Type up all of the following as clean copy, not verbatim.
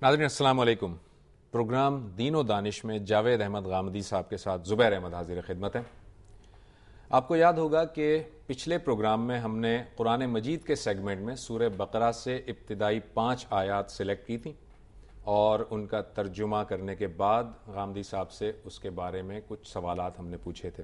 ناظرین السلام علیکم۔ پروگرام دین و دانش میں جاوید احمد غامدی صاحب کے ساتھ زبیر احمد حاضر خدمت ہے۔ آپ کو یاد ہوگا کہ پچھلے پروگرام میں ہم نے قرآن مجید کے سیگمنٹ میں سورہ بقرہ سے ابتدائی 5 آیات سلیکٹ کی تھیں اور ان کا ترجمہ کرنے کے بعد غامدی صاحب سے اس کے بارے میں کچھ سوالات ہم نے پوچھے تھے۔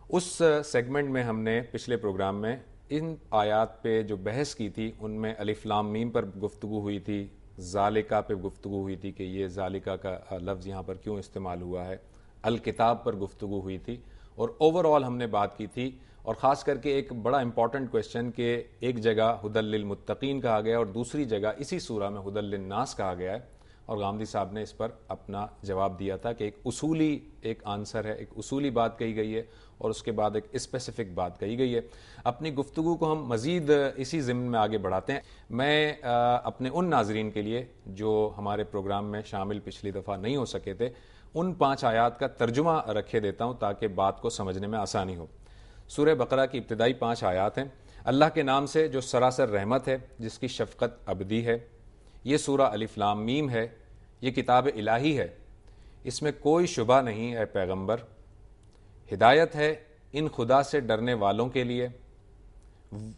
اس سیگمنٹ میں ہم نے پچھلے پروگرام میں ان آیات پہ جو بحث کی تھی ان میں الف لام میم پر گفتگو ہوئی تھی، ذالکہ پہ گفتگو ہوئی تھی کہ یہ ذالکہ کا لفظ یہاں پر کیوں استعمال ہوا ہے، الکتاب پر گفتگو ہوئی تھی، اور اوور آل ہم نے بات کی تھی، اور خاص کر کے ایک بڑا امپورٹنٹ کویسچن کہ ایک جگہ ہدی للمتقین کہا گیا اور دوسری جگہ اسی سورہ میں ہدی للناس کہا گیا ہے، اور غامدی صاحب نے اس پر اپنا جواب دیا تھا کہ ایک اصولی ایک آنسر ہے، ایک اصولی بات کہی گئی ہے اور اس کے بعد ایک اسپیسیفک بات کہی گئی ہے۔ اپنی گفتگو کو ہم مزید اسی ضمن میں آگے بڑھاتے ہیں۔ میں اپنے ان ناظرین کے لیے جو ہمارے پروگرام میں شامل پچھلی دفعہ نہیں ہو سکے تھے، ان 5 آیات کا ترجمہ رکھے دیتا ہوں تاکہ بات کو سمجھنے میں آسانی ہو۔ سورہ بقرہ کی ابتدائی 5 آیات ہیں۔ اللہ کے نام سے جو سراسر رحمت ہے، جس کی شفقت ابدی ہے۔ یہ سورہ الف لام میم ہے، یہ کتاب الہی ہے، اس میں کوئی شبہ نہیں اے پیغمبر، ہدایت ہے ان خدا سے ڈرنے والوں کے لیے،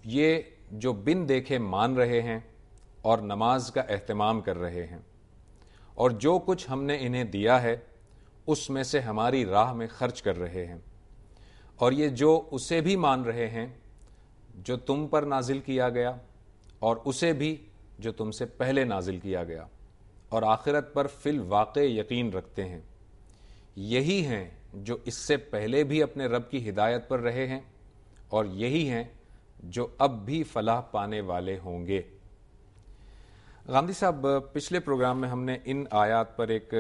یہ جو بن دیکھے مان رہے ہیں اور نماز کا اہتمام کر رہے ہیں، اور جو کچھ ہم نے انہیں دیا ہے اس میں سے ہماری راہ میں خرچ کر رہے ہیں، اور یہ جو اسے بھی مان رہے ہیں جو تم پر نازل کیا گیا اور اسے بھی جو تم سے پہلے نازل کیا گیا، اور آخرت پر فی الواقع یقین رکھتے ہیں، یہی ہیں جو اس سے پہلے بھی اپنے رب کی ہدایت پر رہے ہیں اور یہی ہیں جو اب بھی فلاح پانے والے ہوں گے۔ غامدی صاحب، پچھلے پروگرام میں ہم نے ان آیات پر ایک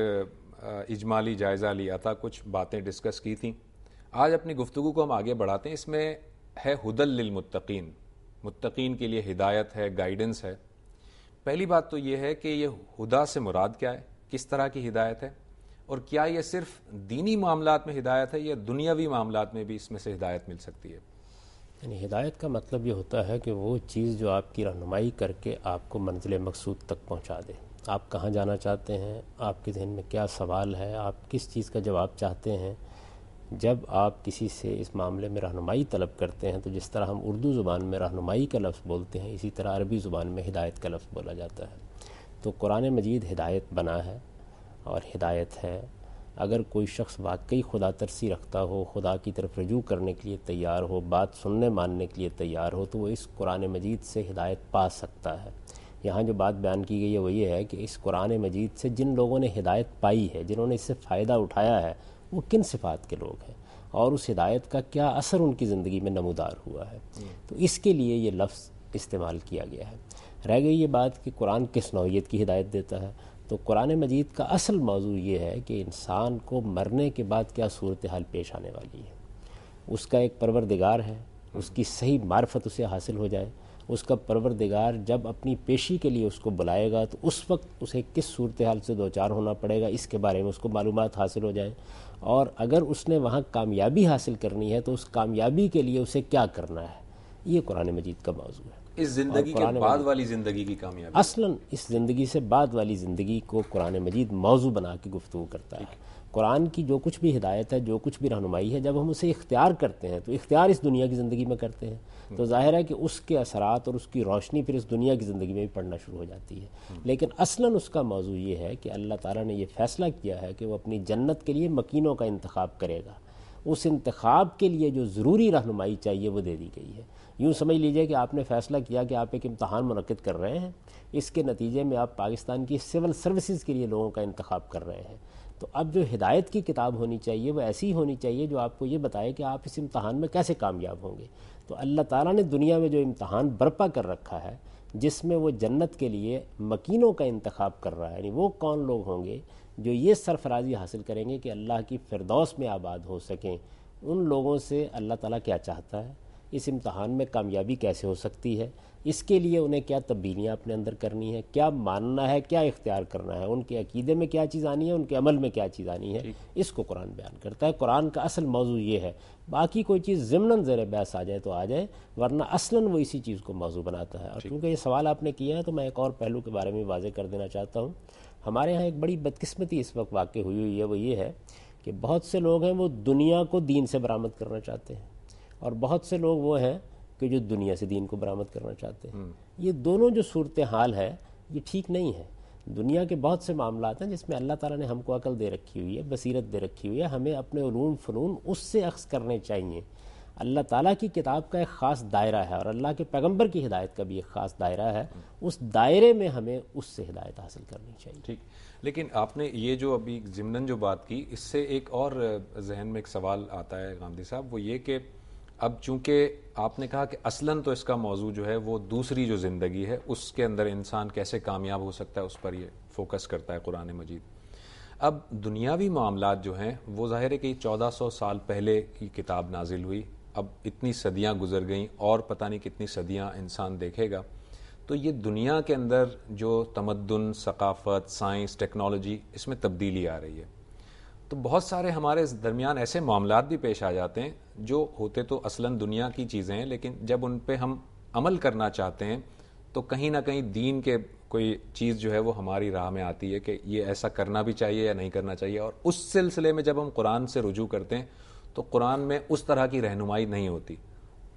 اجمالی جائزہ لیا تھا، کچھ باتیں ڈسکس کی تھیں۔ آج اپنی گفتگو کو ہم آگے بڑھاتے ہیں۔ اس میں ہے ہدی للمتقین، متقین کے لیے ہدایت ہے، گائیڈنس ہے۔ پہلی بات تو یہ ہے کہ یہ ہدا سے مراد کیا ہے، کس طرح کی ہدایت ہے، اور کیا یہ صرف دینی معاملات میں ہدایت ہے یا دنیاوی معاملات میں بھی اس میں سے ہدایت مل سکتی ہے؟ یعنی ہدایت کا مطلب یہ ہوتا ہے کہ وہ چیز جو آپ کی رہنمائی کر کے آپ کو منزل مقصود تک پہنچا دے۔ آپ کہاں جانا چاہتے ہیں، آپ کے ذہن میں کیا سوال ہے، آپ کس چیز کا جواب چاہتے ہیں۔ جب آپ کسی سے اس معاملے میں رہنمائی طلب کرتے ہیں تو جس طرح ہم اردو زبان میں رہنمائی کا لفظ بولتے ہیں، اسی طرح عربی زبان میں ہدایت کا لفظ بولا جاتا ہے۔ تو قرآن مجید ہدایت بنا ہے اور ہدایت ہے۔ اگر کوئی شخص واقعی خدا ترسی رکھتا ہو، خدا کی طرف رجوع کرنے کے لیے تیار ہو، بات سننے ماننے کے لیے تیار ہو، تو وہ اس قرآن مجید سے ہدایت پا سکتا ہے۔ یہاں جو بات بیان کی گئی ہے وہ یہ ہے کہ اس قرآن مجید سے جن لوگوں نے ہدایت پائی ہے، جنہوں نے اس سے فائدہ اٹھایا ہے، وہ کن صفات کے لوگ ہیں اور اس ہدایت کا کیا اثر ان کی زندگی میں نمودار ہوا ہے۔ تو اس کے لیے یہ لفظ استعمال کیا گیا ہے۔ رہ گئی یہ بات کہ قرآن کس نوعیت کی ہدایت دیتا ہے، تو قرآن مجید کا اصل موضوع یہ ہے کہ انسان کو مرنے کے بعد کیا صورتحال پیش آنے والی ہے۔ اس کا ایک پروردگار ہے، اس کی صحیح معرفت اسے حاصل ہو جائے۔ اس کا پروردگار جب اپنی پیشی کے لیے اس کو بلائے گا تو اس وقت اسے کس صورتحال سے دوچار ہونا پڑے گا، اس کے بارے میں اس کو معلومات حاصل ہو جائے، اور اگر اس نے وہاں کامیابی حاصل کرنی ہے تو اس کامیابی کے لیے اسے کیا کرنا ہے۔ یہ قرآن مجید کا موضوع ہے۔ اس زندگی کے بعد والی زندگی کی کامیابی، اصلاً اس زندگی سے بعد والی زندگی کو قرآن مجید موضوع بنا کے گفتگو کرتا ہے۔ قرآن کی جو کچھ بھی ہدایت ہے، جو کچھ بھی رہنمائی ہے، جب ہم اسے اختیار کرتے ہیں تو اختیار اس دنیا کی زندگی میں کرتے ہیں، تو ظاہر ہے کہ اس کے اثرات اور اس کی روشنی پھر اس دنیا کی زندگی میں بھی پڑنا شروع ہو جاتی ہے۔ لیکن اصلاً اس کا موضوع یہ ہے کہ اللہ تعالیٰ نے یہ فیصلہ کیا ہے کہ وہ اپنی جنت کے لیے مکینوں کا انتخاب کرے گا۔ اس انتخاب کے لیے جو ضروری رہنمائی چاہیے وہ دے دی گئی ہے۔ یوں سمجھ لیجئے کہ آپ نے فیصلہ کیا کہ آپ ایک امتحان منعقد کر رہے ہیں، اس کے نتیجے میں آپ پاکستان کی سول سروسز کے لیے لوگوں کا انتخاب کر رہے ہیں۔ تو اب جو ہدایت کی کتاب ہونی چاہیے وہ ایسی ہونی چاہیے جو آپ کو یہ بتائے کہ آپ اس امتحان میں کیسے کامیاب ہوں گے۔ تو اللہ تعالیٰ نے دنیا میں جو امتحان برپا کر رکھا ہے، جس میں وہ جنت کے لیے مکینوں کا انتخاب کر رہا ہے، یعنی وہ کون لوگ ہوں گے جو یہ سرفرازی حاصل کریں گے کہ اللہ کی فردوس میں آباد ہو سکیں، ان لوگوں سے اللہ تعالیٰ کیا چاہتا ہے، اس امتحان میں کامیابی کیسے ہو سکتی ہے، اس کے لیے انہیں کیا تبدیلیاں اپنے اندر کرنی ہے، کیا ماننا ہے، کیا اختیار کرنا ہے، ان کے عقیدے میں کیا چیز آنی ہے، ان کے عمل میں کیا چیز آنی ہے، اس کو قرآن بیان کرتا ہے۔ قرآن کا اصل موضوع یہ ہے، باقی کوئی چیز ضمناً زیر بحث آ جائے تو آ جائے، ورنہ اصلاً وہ اسی چیز کو موضوع بناتا ہے۔ اور چونکہ یہ سوال آپ نے کیا ہے تو میں ایک اور پہلو کے بارے میں واضح کر دینا چاہتا ہوں۔ ہمارے ہاں ایک بڑی بدقسمتی اس وقت واقع ہوئی ہے، وہ یہ ہے کہ بہت سے لوگ ہیں وہ دنیا کو دین سے برآمد کرنا چاہتے ہیں، اور بہت سے لوگ وہ ہیں کہ جو دنیا سے دین کو برآمد کرنا چاہتے ہیں۔ یہ دونوں جو صورتحال ہے یہ ٹھیک نہیں ہے۔ دنیا کے بہت سے معاملات ہیں جس میں اللہ تعالیٰ نے ہم کو عقل دے رکھی ہوئی ہے، بصیرت دے رکھی ہوئی ہے، ہمیں اپنے علوم فنون اس سے اخذ کرنے چاہیے۔ اللہ تعالیٰ کی کتاب کا ایک خاص دائرہ ہے، اور اللہ کے پیغمبر کی ہدایت کا بھی ایک خاص دائرہ ہے، اس دائرے میں ہمیں اس سے ہدایت حاصل کرنی چاہیے۔ ٹھیک، لیکن آپ نے یہ جو ابھی ضمناً جو بات کی، اس سے ایک اور ذہن میں ایک سوال آتا ہے غامدی صاحب، وہ یہ کہ اب چونکہ آپ نے کہا کہ اصلاً تو اس کا موضوع جو ہے وہ دوسری جو زندگی ہے اس کے اندر انسان کیسے کامیاب ہو سکتا ہے، اس پر یہ فوکس کرتا ہے قرآن مجید۔ اب دنیاوی معاملات جو ہیں وہ ظاہر ہے کہ 1400 سال پہلے کی کتاب نازل ہوئی، اب اتنی صدیاں گزر گئیں اور پتہ نہیں کتنی صدیاں انسان دیکھے گا، تو یہ دنیا کے اندر جو تمدن، ثقافت، سائنس، ٹیکنالوجی، اس میں تبدیلی آ رہی ہے، تو بہت سارے ہمارے درمیان ایسے معاملات بھی پیش آ جاتے ہیں جو ہوتے تو اصلاً دنیا کی چیزیں ہیں، لیکن جب ان پہ ہم عمل کرنا چاہتے ہیں تو کہیں نہ کہیں دین کے کوئی چیز جو ہے وہ ہماری راہ میں آتی ہے کہ یہ ایسا کرنا بھی چاہیے یا نہیں کرنا چاہیے، اور اس سلسلے میں جب ہم قرآن سے رجوع کرتے ہیں تو قرآن میں اس طرح کی رہنمائی نہیں ہوتی،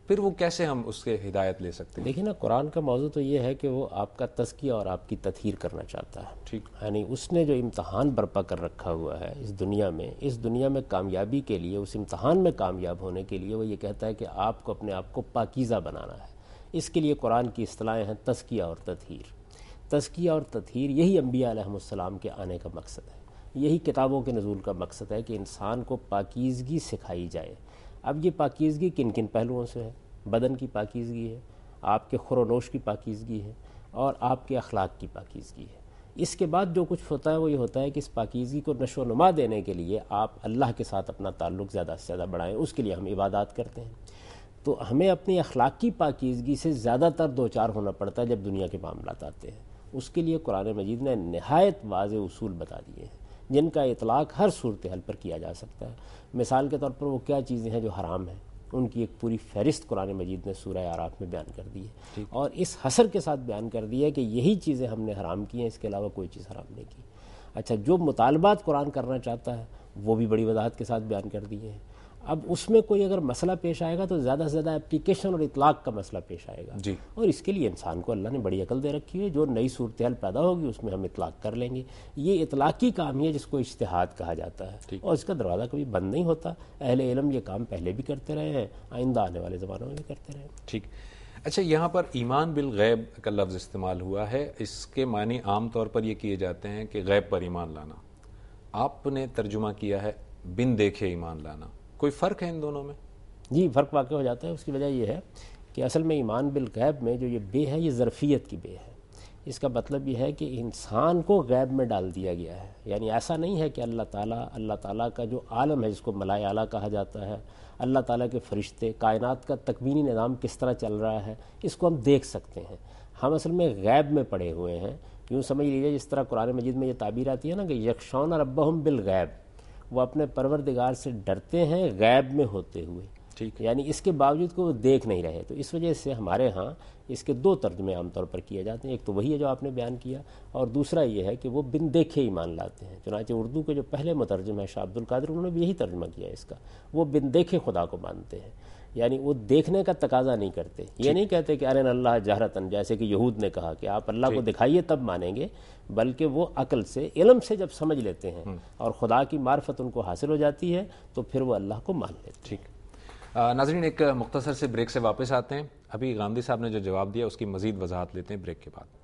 پھر وہ کیسے ہم اس کے ہدایت لے سکتے ہیں؟ دیکھیں نا، قرآن کا موضوع تو یہ ہے کہ وہ آپ کا تزکیہ اور آپ کی تطہیر کرنا چاہتا ہے۔ ٹھیک، یعنی اس نے جو امتحان برپا کر رکھا ہوا ہے اس دنیا میں کامیابی کے لیے، اس امتحان میں کامیاب ہونے کے لیے وہ یہ کہتا ہے کہ آپ کو اپنے آپ کو پاکیزہ بنانا ہے۔ اس کے لیے قرآن کی اصطلاحیں ہیں تزکیہ اور تطہیر۔ تزکیہ اور تطہیر یہی انبیاء علیہم السلام کے آنے کا مقصد ہے، یہی کتابوں کے نزول کا مقصد ہے کہ انسان کو پاکیزگی سکھائی جائے۔ اب یہ پاکیزگی کن کن پہلوؤں سے ہے؟ بدن کی پاکیزگی ہے، آپ کے خور و نوش کی پاکیزگی ہے، اور آپ کے اخلاق کی پاکیزگی ہے۔ اس کے بعد جو کچھ ہوتا ہے وہ یہ ہوتا ہے کہ اس پاکیزگی کو نشو و نما دینے کے لیے آپ اللہ کے ساتھ اپنا تعلق زیادہ سے زیادہ بڑھائیں، اس کے لیے ہم عبادات کرتے ہیں۔ تو ہمیں اپنی اخلاق کی پاکیزگی سے زیادہ تر دوچار ہونا پڑتا ہے جب دنیا کے معاملات آتے ہیں۔ اس کے لیے قرآن مجید نے نہایت واضح اصول بتا دیے ہیں جن کا اطلاق ہر صورتحال پر کیا جا سکتا ہے۔ مثال کے طور پر وہ کیا چیزیں ہیں جو حرام ہیں، ان کی ایک پوری فہرست قرآن مجید نے سورہ اعراف میں بیان کر دی ہے، اور اس حصر کے ساتھ بیان کر دی ہے کہ یہی چیزیں ہم نے حرام کی ہیں، اس کے علاوہ کوئی چیز حرام نہیں کی۔ اچھا، جو مطالبات قرآن کرنا چاہتا ہے وہ بھی بڑی وضاحت کے ساتھ بیان کر دیے ہیں۔ اب اس میں کوئی اگر مسئلہ پیش آئے گا تو زیادہ سے زیادہ اپلیکیشن اور اطلاق کا مسئلہ پیش آئے گا، اور اس کے لیے انسان کو اللہ نے بڑی عقل دے رکھی ہے، جو نئی صورتحال پیدا ہوگی اس میں ہم اطلاق کر لیں گے۔ یہ اطلاقی کام ہی ہے جس کو اجتہاد کہا جاتا ہے، اور اس کا دروازہ کبھی بند نہیں ہوتا۔ اہل علم یہ کام پہلے بھی کرتے رہے ہیں، آئندہ آنے والے زمانوں میں بھی کرتے رہے ہیں۔ ٹھیک، اچھا، یہاں پر ایمان بالغیب کا لفظ استعمال ہوا ہے، اس کے معنی عام طور پر یہ کیے جاتے ہیں کہ غیب پر ایمان لانا، آپ نے ترجمہ کیا ہے بن دیکھے ایمان لانا، کوئی فرق ہے ان دونوں میں؟ جی، فرق واقع ہو جاتا ہے۔ اس کی وجہ یہ ہے کہ اصل میں ایمان بالغیب میں جو یہ بے ہے یہ ظرفیت کی بے ہے۔ اس کا مطلب یہ ہے کہ انسان کو غیب میں ڈال دیا گیا ہے، یعنی ایسا نہیں ہے کہ اللہ تعالیٰ کا جو عالم ہے جس کو ملائے اعلیٰ کہا جاتا ہے، اللہ تعالیٰ کے فرشتے، کائنات کا تکوینی نظام کس طرح چل رہا ہے، اس کو ہم دیکھ سکتے ہیں۔ ہم اصل میں غیب میں پڑے ہوئے ہیں۔ یوں سمجھ لیجیے جس طرح قرآن مجید میں یہ تعبیر آتی ہے نا کہ یخشون ربہم بالغیب، وہ اپنے پروردگار سے ڈرتے ہیں غیب میں ہوتے ہوئے، یعنی اس کے باوجود کو وہ دیکھ نہیں رہے۔ تو اس وجہ سے ہمارے ہاں اس کے دو ترجمے عام طور پر کیے جاتے ہیں، ایک تو وہی ہے جو آپ نے بیان کیا، اور دوسرا یہ ہے کہ وہ بن دیکھے ایمان لاتے ہیں۔ چنانچہ اردو کے جو پہلے مترجم ہیں شاہ عبد القادر، انہوں نے بھی یہی ترجمہ کیا ہے اس کا، وہ بن دیکھے خدا کو مانتے ہیں، یعنی وہ دیکھنے کا تقاضا نہیں کرتے۔ یہ نہیں کہتے کہ ارن اللہ جہرتن، جیسے کہ یہود نے کہا کہ آپ اللہ کو دکھائیے تب مانیں گے، بلکہ وہ عقل سے، علم سے جب سمجھ لیتے ہیں اور خدا کی معرفت ان کو حاصل ہو جاتی ہے تو پھر وہ اللہ کو مان لیتے ہیں۔ ٹھیک، ناظرین ایک مختصر سے بریک سے واپس آتے ہیں۔ ابھی غامدی صاحب نے جو جواب دیا اس کی مزید وضاحت لیتے ہیں بریک کے بعد۔